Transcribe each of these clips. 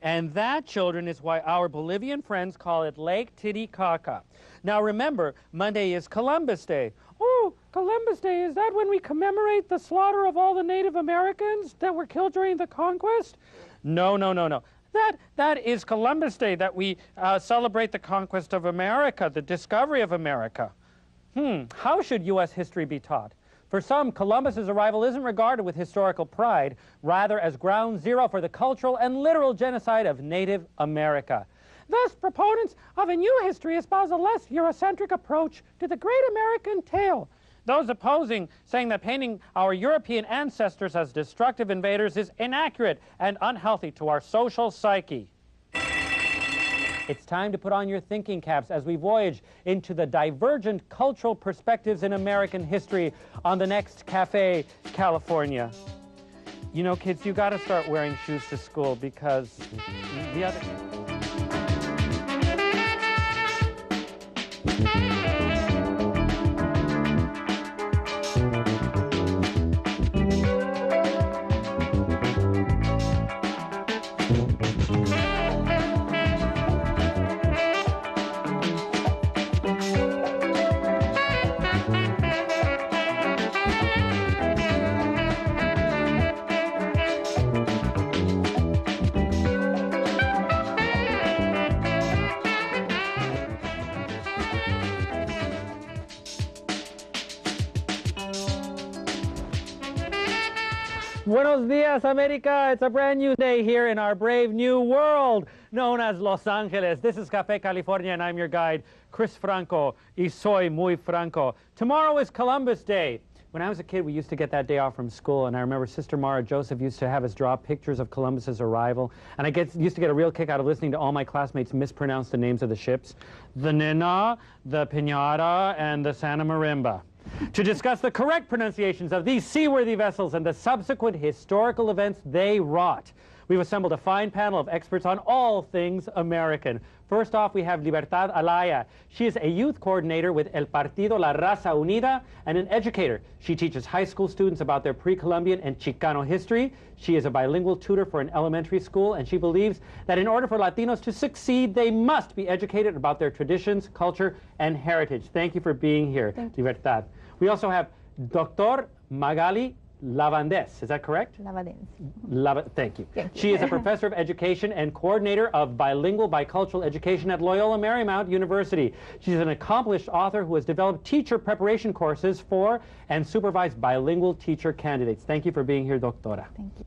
And that, children, is why our Bolivian friends call it Lake Titicaca. Now remember, Monday is Columbus Day. Oh, Columbus Day, is that when we commemorate the slaughter of all the Native Americans that were killed during the conquest? No, no, no, no. That is Columbus Day, that we celebrate the conquest of America, the discovery of America. How should U.S. history be taught? For some, Columbus's arrival isn't regarded with historical pride, rather as ground zero for the cultural and literal genocide of Native America. Thus, proponents of a new history espouse a less Eurocentric approach to the great American tale. Those opposing, saying that painting our European ancestors as destructive invaders is inaccurate and unhealthy to our social psyche. It's time to put on your thinking caps as we voyage into the divergent cultural perspectives in American history on the next Cafe California. You know, kids, you gotta start wearing shoes to school because the other... Buenos dias, America. It's a brand new day here in our brave new world known as Los Angeles. This is Cafe California, and I'm your guide, Cris Franco, y soy muy franco. Tomorrow is Columbus Day. When I was a kid, we used to get that day off from school, and I remember Sister Mara Joseph used to have us draw pictures of Columbus's arrival, and I used to get a real kick out of listening to all my classmates mispronounce the names of the ships. The Nina, the Piñata, and the Santa Marimba. To discuss the correct pronunciations of these seaworthy vessels and the subsequent historical events they wrought, we've assembled a fine panel of experts on all things American. First off, we have Libertad Alaya. She is a youth coordinator with El Partido La Raza Unida and an educator. She teaches high school students about their pre-Columbian and Chicano history. She is a bilingual tutor for an elementary school, and she believes that in order for Latinos to succeed, they must be educated about their traditions, culture, and heritage. Thank you for being here, Libertad. We also have Dr. Magali Lavandez, is that correct? Lavandez. Thank you. She is a professor of education and coordinator of bilingual bicultural education at Loyola Marymount University. She's an accomplished author who has developed teacher preparation courses for and supervised bilingual teacher candidates. Thank you for being here, Doctora. Thank you.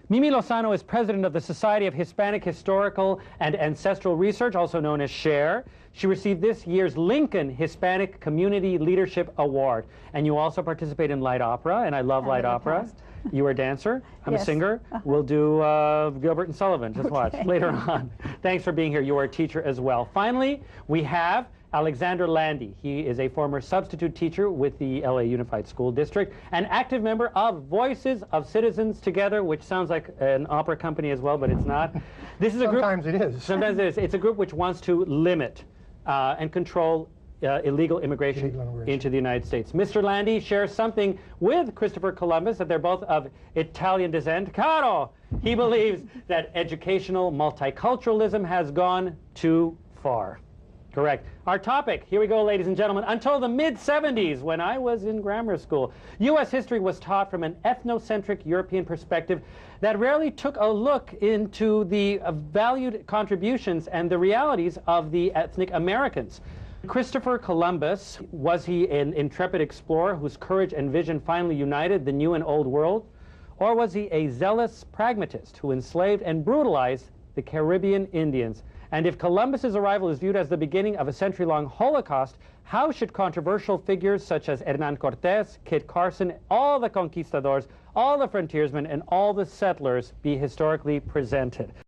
Mimi Lozano is president of the Society of Hispanic Historical and Ancestral Research, also known as SHARE. She received this year's Lincoln Hispanic Community Leadership Award. And you also participate in light opera, and I love light opera. You are a dancer. I'm a singer. We'll do Gilbert and Sullivan. Just watch later on. Thanks for being here. You are a teacher as well. Finally, we have Alexander Landy. He is a former substitute teacher with the LA Unified School District, an active member of Voices of Citizens Together, which sounds like an opera company as well, but it's not. This is a group. Sometimes it is. Sometimes it is. It's a group which wants to limit and control illegal immigration into the United States. Mr. Landy shares something with Christopher Columbus, that they're both of Italian descent. Caro! He believes that educational multiculturalism has gone too far. Correct. Our topic, here we go, ladies and gentlemen. Until the mid-70s, when I was in grammar school, U.S. history was taught from an ethnocentric European perspective that rarely took a look into the valued contributions and the realities of the ethnic Americans. Christopher Columbus, was he an intrepid explorer whose courage and vision finally united the new and old world? Or was he a zealous pragmatist who enslaved and brutalized the Caribbean Indians? And if Columbus's arrival is viewed as the beginning of a century-long Holocaust, how should controversial figures such as Hernán Cortés, Kit Carson, all the conquistadors, all the frontiersmen, and all the settlers be historically presented?